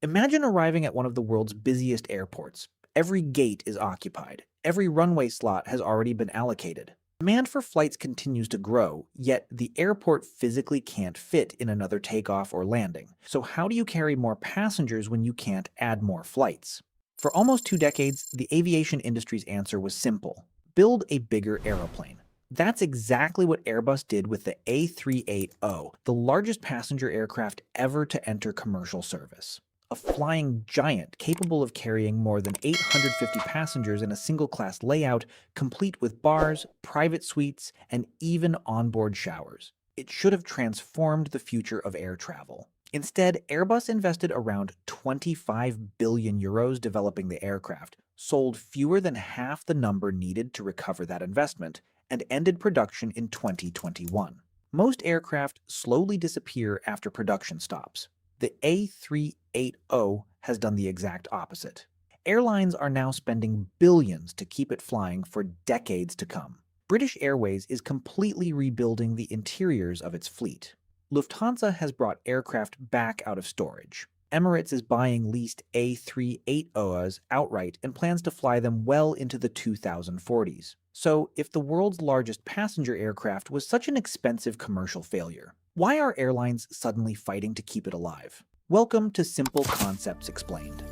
Imagine arriving at one of the world's busiest airports. Every gate is occupied. Every runway slot has already been allocated. Demand for flights continues to grow, yet the airport physically can't fit in another takeoff or landing. So how do you carry more passengers when you can't add more flights? For almost 2 decades, the aviation industry's answer was simple: build a bigger aeroplane. That's exactly what Airbus did with the A380, the largest passenger aircraft ever to enter commercial service. A flying giant capable of carrying more than 850 passengers in a single-class layout, complete with bars, private suites, and even onboard showers. It should have transformed the future of air travel. Instead, Airbus invested around 25 billion euros developing the aircraft, sold fewer than half the number needed to recover that investment, and ended production in 2021. Most aircraft slowly disappear after production stops. The A380 has done the exact opposite. Airlines are now spending billions to keep it flying for decades to come. British Airways is completely rebuilding the interiors of its fleet. Lufthansa has brought aircraft back out of storage. Emirates is buying leased A380s outright and plans to fly them well into the 2040s. So, if the world's largest passenger aircraft was such an expensive commercial failure, why are airlines suddenly fighting to keep it alive? Welcome to Simple Concepts Explained.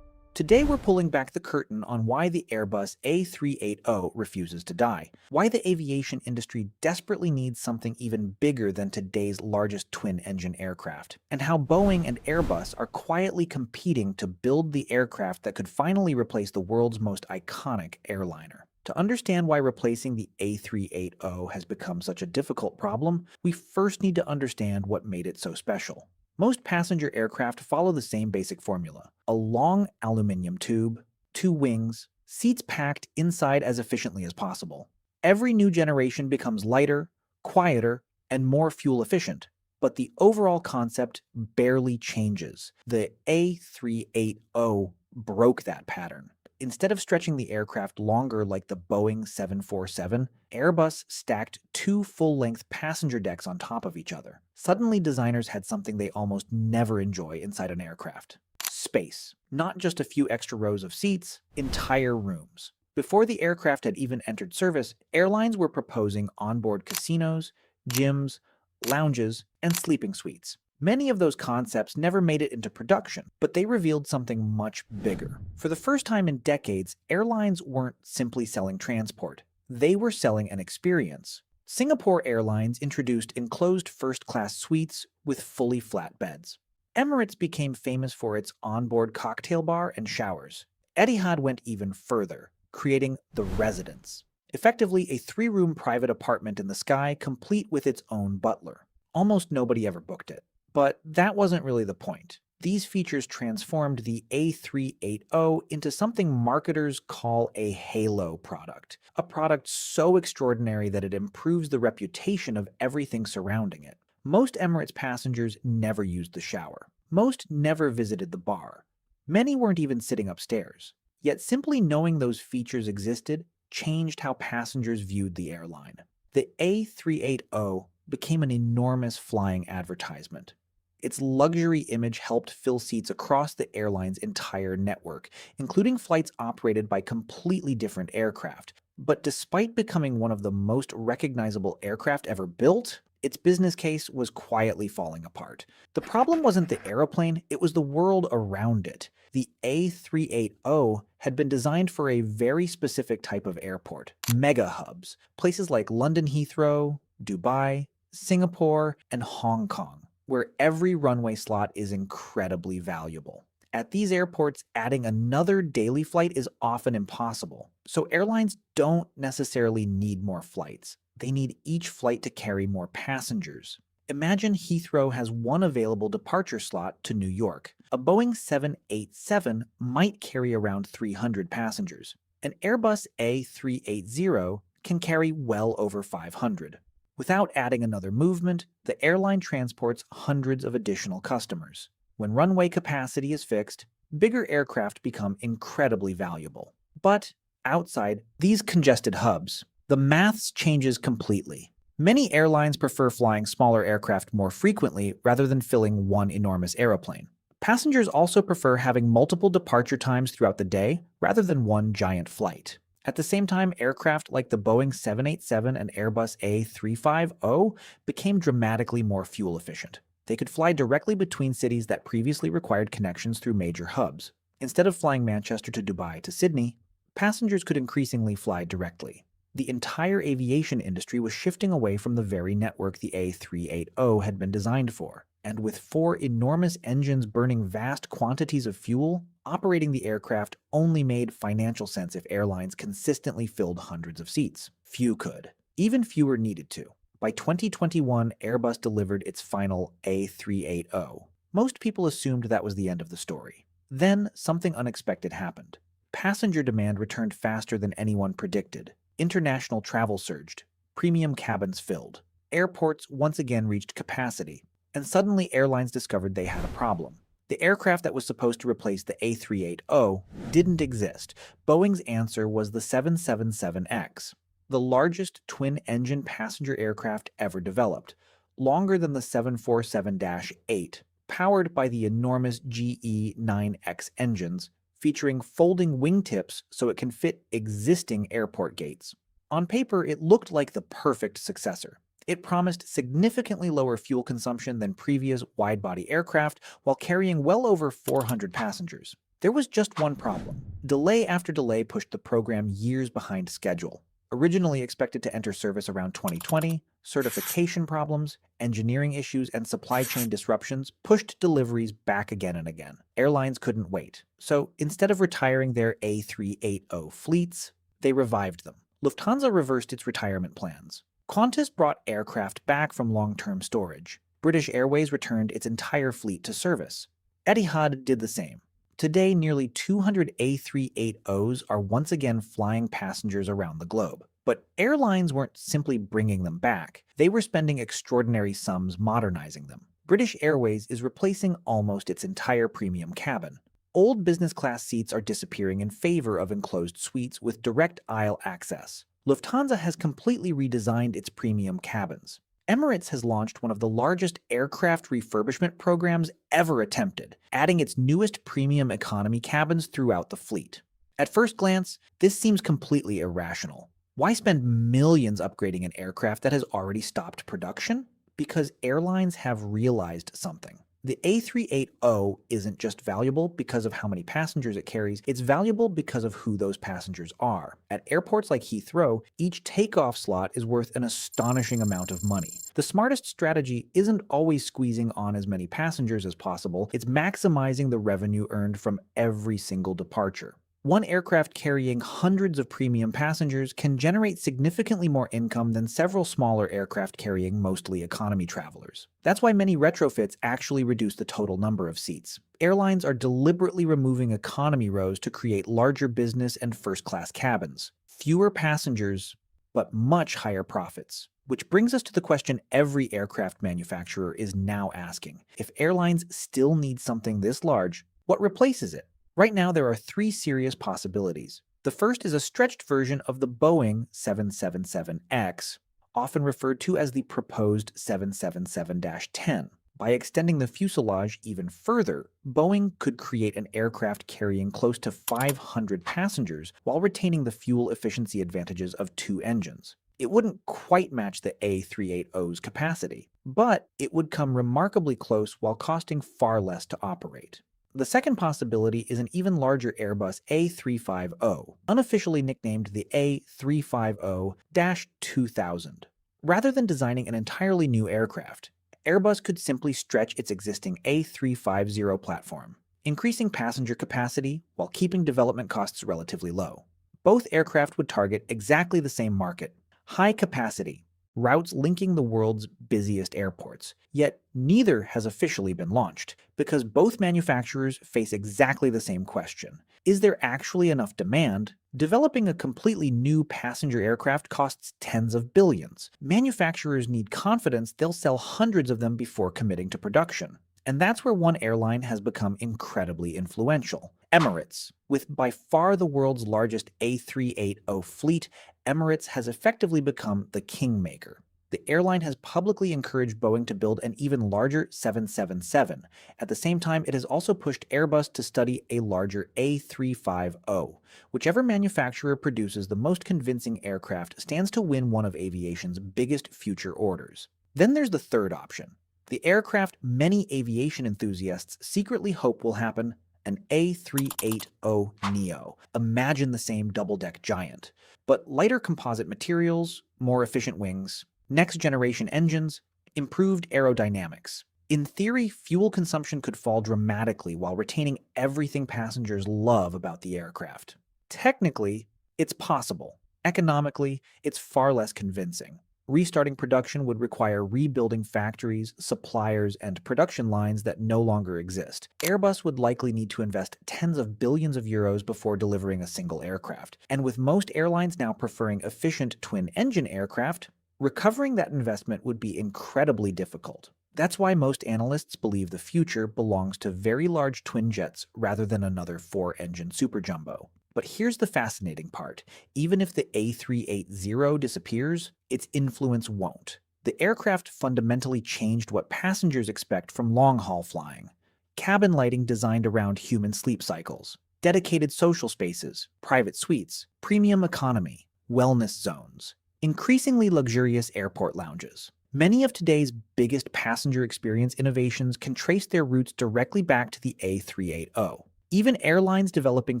Today we're pulling back the curtain on why the Airbus A380 refuses to die, why the aviation industry desperately needs something even bigger than today's largest twin-engine aircraft, and how Boeing and Airbus are quietly competing to build the aircraft that could finally replace the world's most iconic airliner. To understand why replacing the A380 has become such a difficult problem, we first need to understand what made it so special. Most passenger aircraft follow the same basic formula: a long aluminum tube, two wings, seats packed inside as efficiently as possible. Every new generation becomes lighter, quieter, and more fuel efficient, but the overall concept barely changes. The A380 broke that pattern. Instead of stretching the aircraft longer like the Boeing 747, Airbus stacked two full-length passenger decks on top of each other. Suddenly, designers had something they almost never enjoy inside an aircraft: space. Not just a few extra rows of seats, entire rooms. Before the aircraft had even entered service, airlines were proposing onboard casinos, gyms, lounges, and sleeping suites. Many of those concepts never made it into production, but they revealed something much bigger. For the first time in decades, airlines weren't simply selling transport. They were selling an experience. Singapore Airlines introduced enclosed first-class suites with fully flat beds. Emirates became famous for its onboard cocktail bar and showers. Etihad went even further, creating the Residence, effectively a three-room private apartment in the sky complete with its own butler. Almost nobody ever booked it. But that wasn't really the point. These features transformed the A380 into something marketers call a halo product, a product so extraordinary that it improves the reputation of everything surrounding it. Most Emirates passengers never used the shower. Most never visited the bar. Many weren't even sitting upstairs. Yet simply knowing those features existed changed how passengers viewed the airline. The A380 became an enormous flying advertisement. Its luxury image helped fill seats across the airline's entire network, including flights operated by completely different aircraft. But despite becoming one of the most recognizable aircraft ever built, its business case was quietly falling apart. The problem wasn't the aeroplane, it was the world around it. The A380 had been designed for a very specific type of airport: mega hubs, places like London Heathrow, Dubai, Singapore, and Hong Kong, where every runway slot is incredibly valuable. At these airports, adding another daily flight is often impossible. So airlines don't necessarily need more flights. They need each flight to carry more passengers. Imagine Heathrow has one available departure slot to New York. A Boeing 787 might carry around 300 passengers. An Airbus A380 can carry well over 500. Without adding another movement, the airline transports hundreds of additional customers. When runway capacity is fixed, bigger aircraft become incredibly valuable. But outside these congested hubs, the maths changes completely. Many airlines prefer flying smaller aircraft more frequently rather than filling one enormous aeroplane. Passengers also prefer having multiple departure times throughout the day rather than one giant flight. At the same time, aircraft like the Boeing 787 and Airbus A350 became dramatically more fuel efficient. They could fly directly between cities that previously required connections through major hubs. Instead of flying Manchester to Dubai to Sydney, passengers could increasingly fly directly. The entire aviation industry was shifting away from the very network the A380 had been designed for. And with four enormous engines burning vast quantities of fuel, operating the aircraft only made financial sense if airlines consistently filled hundreds of seats. Few could. Even fewer needed to. By 2021, Airbus delivered its final A380. Most people assumed that was the end of the story. Then, something unexpected happened. Passenger demand returned faster than anyone predicted. International travel surged. Premium cabins filled. Airports once again reached capacity. And suddenly airlines discovered they had a problem. The aircraft that was supposed to replace the A380 didn't exist. Boeing's answer was the 777X, the largest twin-engine passenger aircraft ever developed, longer than the 747-8, powered by the enormous GE9X engines, featuring folding wingtips so it can fit existing airport gates. On paper, it looked like the perfect successor. It promised significantly lower fuel consumption than previous wide-body aircraft while carrying well over 400 passengers. There was just one problem. Delay after delay pushed the program years behind schedule. Originally expected to enter service around 2020, certification problems, engineering issues, and supply chain disruptions pushed deliveries back again and again. Airlines couldn't wait. So instead of retiring their A380 fleets, they revived them. Lufthansa reversed its retirement plans. Qantas brought aircraft back from long-term storage. British Airways returned its entire fleet to service. Etihad did the same. Today, nearly 200 A380s are once again flying passengers around the globe. But airlines weren't simply bringing them back. They were spending extraordinary sums modernizing them. British Airways is replacing almost its entire premium cabin. Old business class seats are disappearing in favor of enclosed suites with direct aisle access. Lufthansa has completely redesigned its premium cabins. Emirates has launched one of the largest aircraft refurbishment programs ever attempted, adding its newest premium economy cabins throughout the fleet. At first glance, this seems completely irrational. Why spend millions upgrading an aircraft that has already stopped production? Because airlines have realized something. The A380 isn't just valuable because of how many passengers it carries, it's valuable because of who those passengers are. At airports like Heathrow, each takeoff slot is worth an astonishing amount of money. The smartest strategy isn't always squeezing on as many passengers as possible, it's maximizing the revenue earned from every single departure. One aircraft carrying hundreds of premium passengers can generate significantly more income than several smaller aircraft carrying mostly economy travelers. That's why many retrofits actually reduce the total number of seats. Airlines are deliberately removing economy rows to create larger business and first-class cabins. Fewer passengers, but much higher profits. Which brings us to the question every aircraft manufacturer is now asking. If airlines still need something this large, what replaces it? Right now, there are three serious possibilities. The first is a stretched version of the Boeing 777X, often referred to as the proposed 777-10. By extending the fuselage even further, Boeing could create an aircraft carrying close to 500 passengers while retaining the fuel efficiency advantages of two engines. It wouldn't quite match the A380's capacity, but it would come remarkably close while costing far less to operate. The second possibility is an even larger Airbus A350, unofficially nicknamed the A350-2000. Rather than designing an entirely new aircraft, Airbus could simply stretch its existing A350 platform, increasing passenger capacity while keeping development costs relatively low. Both aircraft would target exactly the same market: high capacity, routes linking the world's busiest airports. Yet neither has officially been launched, because both manufacturers face exactly the same question. Is there actually enough demand? Developing a completely new passenger aircraft costs tens of billions. Manufacturers need confidence they'll sell hundreds of them before committing to production. And that's where one airline has become incredibly influential: Emirates. With by far the world's largest A380 fleet, Emirates has effectively become the kingmaker. The airline has publicly encouraged Boeing to build an even larger 777. At the same time, it has also pushed Airbus to study a larger A350. Whichever manufacturer produces the most convincing aircraft stands to win one of aviation's biggest future orders. Then there's the third option, the aircraft many aviation enthusiasts secretly hope will happen, an A380neo. Imagine the same double-deck giant, but lighter composite materials, more efficient wings, next-generation engines, improved aerodynamics. In theory, fuel consumption could fall dramatically while retaining everything passengers love about the aircraft. Technically, it's possible. Economically, it's far less convincing. Restarting production would require rebuilding factories, suppliers, and production lines that no longer exist. Airbus would likely need to invest tens of billions of euros before delivering a single aircraft. And with most airlines now preferring efficient twin-engine aircraft, recovering that investment would be incredibly difficult. That's why most analysts believe the future belongs to very large twin jets rather than another four-engine super jumbo. But here's the fascinating part. Even if the A380 disappears, its influence won't. The aircraft fundamentally changed what passengers expect from long-haul flying. Cabin lighting designed around human sleep cycles, dedicated social spaces, private suites, premium economy, wellness zones, increasingly luxurious airport lounges. Many of today's biggest passenger experience innovations can trace their roots directly back to the A380. Even airlines developing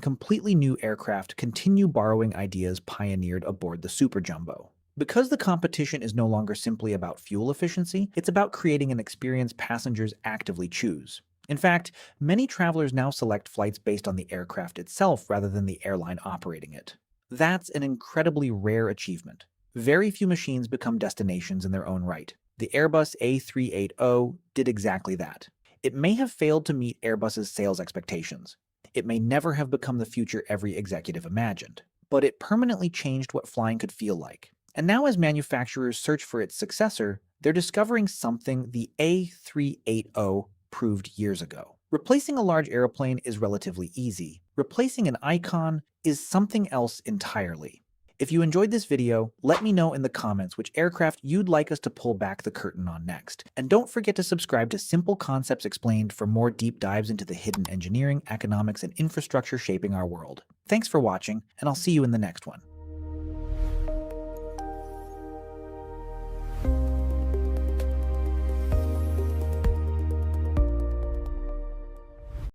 completely new aircraft continue borrowing ideas pioneered aboard the Super Jumbo. Because the competition is no longer simply about fuel efficiency, it's about creating an experience passengers actively choose. In fact, many travelers now select flights based on the aircraft itself rather than the airline operating it. That's an incredibly rare achievement. Very few machines become destinations in their own right. The Airbus A380 did exactly that. It may have failed to meet Airbus's sales expectations. It may never have become the future every executive imagined. But it permanently changed what flying could feel like. And now as manufacturers search for its successor, they're discovering something the A380 proved years ago. Replacing a large airplane is relatively easy. Replacing an icon is something else entirely. If you enjoyed this video, let me know in the comments which aircraft you'd like us to pull back the curtain on next. And don't forget to subscribe to Simple Concepts Explained for more deep dives into the hidden engineering, economics, and infrastructure shaping our world. Thanks for watching, and I'll see you in the next one.